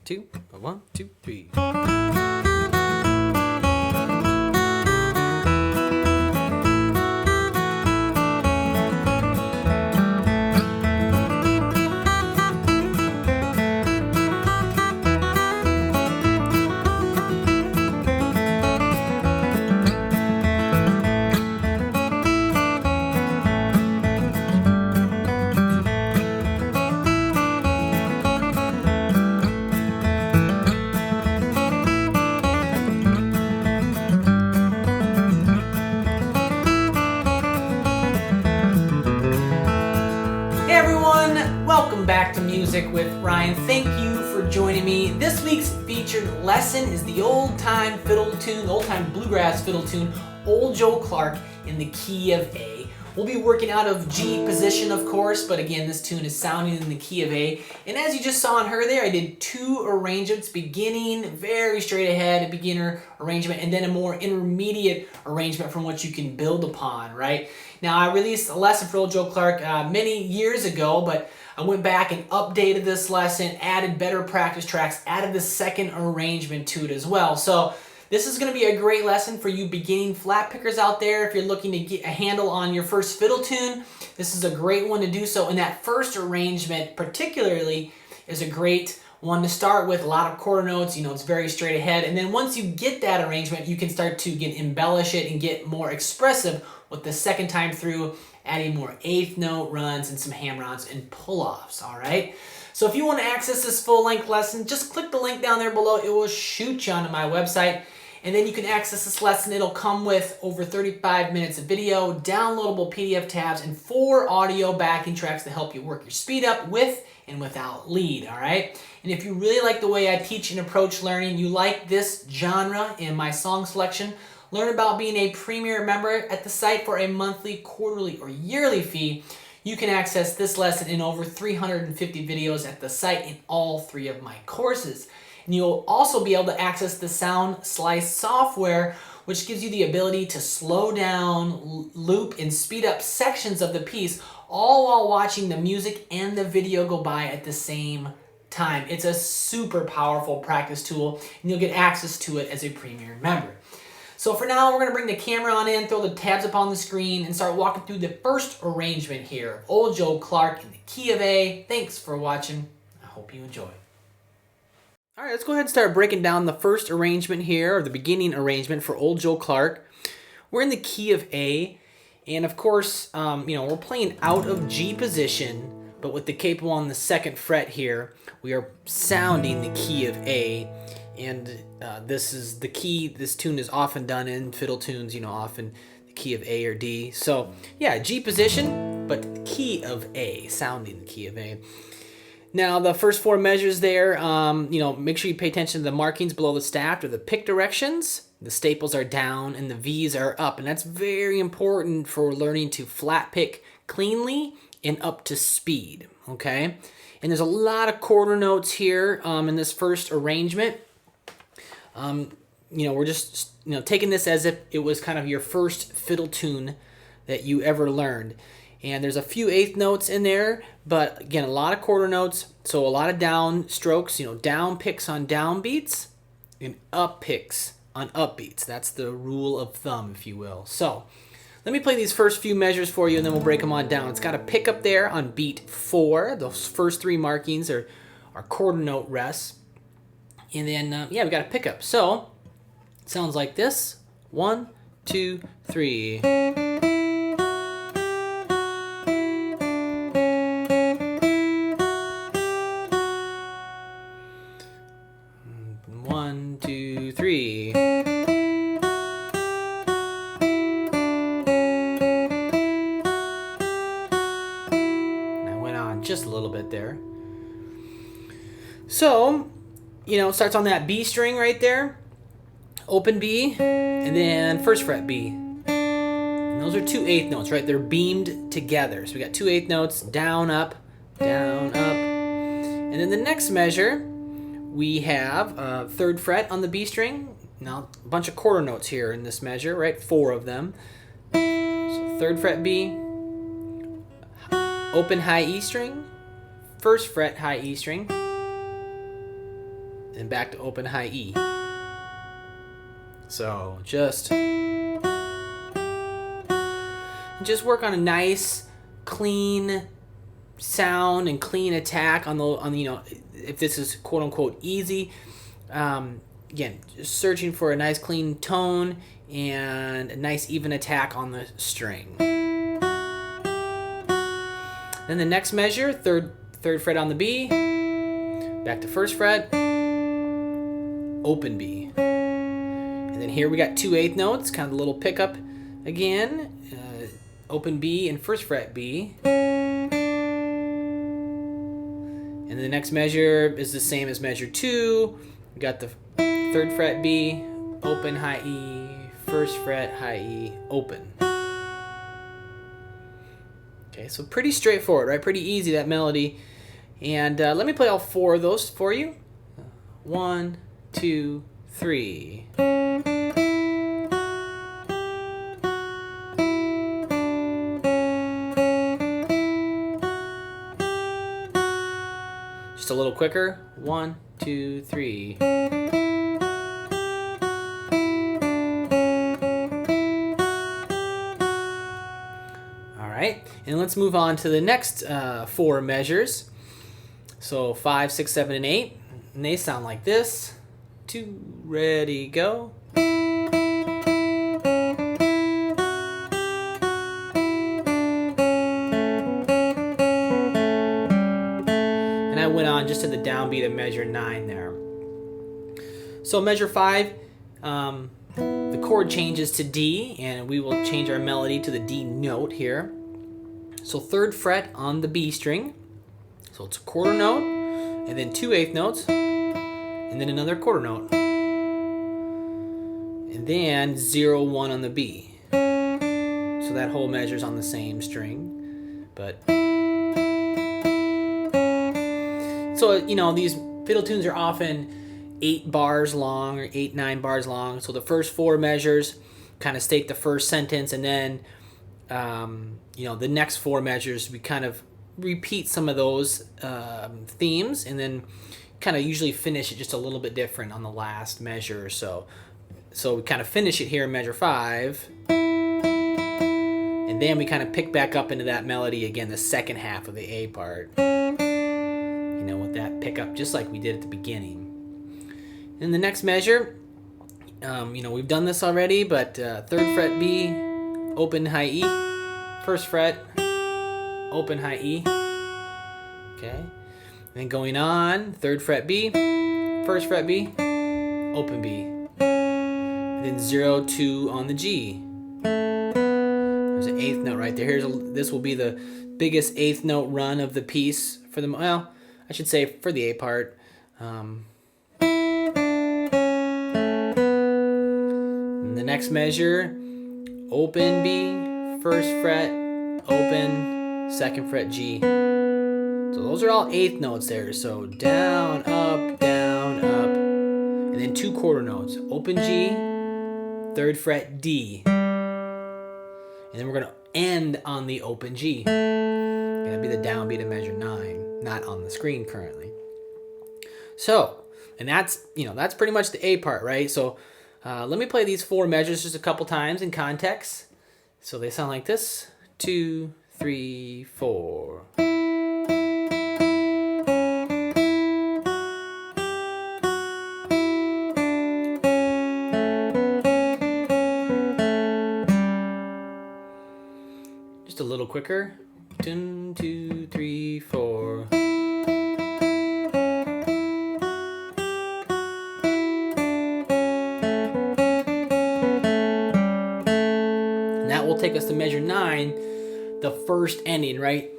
2, 1, 2, 3. Hey everyone, welcome back to Music with Ryan. Thank you for joining me. This week's featured lesson is the old-time fiddle tune, the old-time bluegrass fiddle tune, Old Joe Clark in the key of A. We'll be working out of G position, of course, but again, this tune is sounding in the key of A. And as you just saw on her there, I did 2 arrangements, beginning, very straight ahead, a beginner arrangement, and then a more intermediate arrangement from which you can build upon, right? Now, I released a lesson for Old Joe Clark many years ago, but I went back and updated this lesson, added better practice tracks, added the second arrangement to it as well. So this is going to be a great lesson for you beginning flat pickers out there. If you're looking to get a handle on your first fiddle tune, this is a great one to do so. And that first arrangement particularly is a great one to start with. A lot of quarter notes, it's very straight ahead. And then once you get that arrangement, you can start to embellish it and get more expressive with the second time through, adding more eighth note runs and some hammer-ons and pull-offs, all right? So if you want to access this full-length lesson, just click the link down there below. It will shoot you onto my website, and then you can access this lesson. It'll come with over 35 minutes of video, downloadable PDF tabs, and 4 audio backing tracks to help you work your speed up with and without lead, all right? And if you really like the way I teach and approach learning, you like this genre in my song selection, learn about being a premier member at the site for a monthly, quarterly, or yearly fee, you can access this lesson in over 350 videos at the site in all 3 of my courses. And you'll also be able to access the Sound Slice software, which gives you the ability to slow down, loop, and speed up sections of the piece, all while watching the music and the video go by at the same time. It's a super powerful practice tool, and you'll get access to it as a premier member. So for now, we're going to bring the camera on in, throw the tabs up on the screen, and start walking through the first arrangement here of Old Joe Clark in the key of A. Thanks for watching. I hope you enjoy. All right, let's go ahead and start breaking down the first arrangement here, or the beginning arrangement for Old Joe Clark. We're in the key of A, and of course, we're playing out of G position, but with the capo on the 2nd fret here, we are sounding the key of A. And this is the key. This tune is often done in fiddle tunes, often the key of A or D. So yeah, G position, but key of A, sounding the key of A. Now the first 4 measures there, make sure you pay attention to the markings below the staff or the pick directions. The staples are down and the V's are up, and that's very important for learning to flat pick cleanly and up to speed. Okay, and there's a lot of quarter notes here in this first arrangement. We're just, taking this as if it was kind of your first fiddle tune that you ever learned. And there's a few eighth notes in there, but again, a lot of quarter notes. So a lot of down strokes, down picks on down beats and up picks on up beats. That's the rule of thumb, if you will. So let me play these first few measures for you, and then we'll break them on down. It's got a pick up there on beat 4. Those first 3 markings are quarter note rests. And then, we got a pickup. So, it sounds like this. 1, 2, 3. One, two, three. And I went on just a little bit there. So, it starts on that B string right there, open B, and then 1st fret B. And those are 2 eighth notes, right? They're beamed together. So we got 2 eighth notes, down, up, down, up. And then the next measure, we have 3rd fret on the B string. Now, a bunch of quarter notes here in this measure, right? 4 of them. So 3rd fret B, open high E string, 1st fret high E string, and back to open high E. So just work on a nice, clean sound and clean attack on the if this is quote unquote easy. Again, just searching for a nice clean tone and a nice even attack on the string. Then the next measure, third fret on the B, back to first fret, open B. And then here we got 2 8th notes, kind of a little pickup again, open B and first fret B. And the next measure is the same as measure 2. We got the 3rd fret B, open high E, first fret high E, open. Okay, so pretty straightforward, right? Pretty easy, that melody. And let me play all 4 of those for you. 1, 2, 3. Just a little quicker. 1, 2, 3. All right, and let's move on to the next 4 measures. So 5, 6, 7, and 8, and they sound like this. 2, ready, go. And I went on just to the downbeat of measure 9 there. So measure 5, the chord changes to D, and we will change our melody to the D note here. So 3rd fret on the B string. So it's a quarter note, and then 2 8th notes, and then another quarter note. And then 0, 1 on the B. So that whole measure's on the same string. But so, these fiddle tunes are often 8 bars long or 8, 9 bars long. So the first 4 measures kind of state the first sentence, and then the next 4 measures we kind of repeat some of those themes, and then kind of usually finish it just a little bit different on the last measure or so. So we kind of finish it here in measure 5, and then we kind of pick back up into that melody again, the second half of the A part. With that pickup, just like we did at the beginning. In the next measure, we've done this already, but 3rd fret B, open high E, 1st fret, open high E. Okay. Then going on, 3rd fret B, 1st fret B, open B. And then 0, 2 on the G. There's an 8th note right there. This will be the biggest 8th note run of the piece for the, I should say for the A part. And the next measure, open B, 1st fret, open, 2nd fret G. So those are all 8th notes there. So down, up, and then 2 quarter notes. Open G, 3rd fret D. And then we're going to end on the open G. Going to be the downbeat of measure 9, not on the screen currently. So, and that's pretty much the A part, right? So let me play these 4 measures just a couple times in context. So they sound like this. 2, 3, 4. Just a little quicker. 1, 2, 3, 4. And that will take us to measure 9, the first ending, right?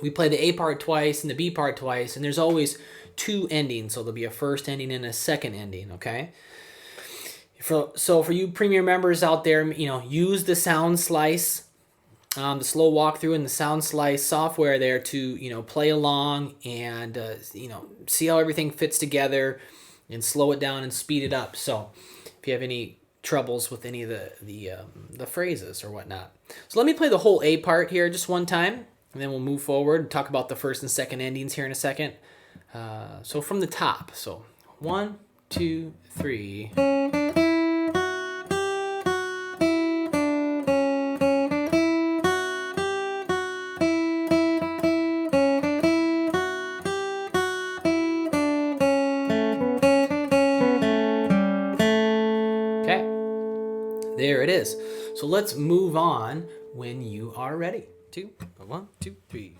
We play the A part twice and the B part twice, and there's always 2 endings, so there'll be a first ending and a second ending, okay? So for you Premier members out there, use the Sound Slice, the slow walkthrough and the Sound Slice software there to, play along and, see how everything fits together and slow it down and speed it up. So if you have any troubles with any of the phrases or whatnot. So let me play the whole A part here just one time, and then we'll move forward and talk about the first and second endings here in a second. So from the top. So 1, 2, 3. Okay, there it is. So let's move on when you are ready. 2, 1, 2, 3.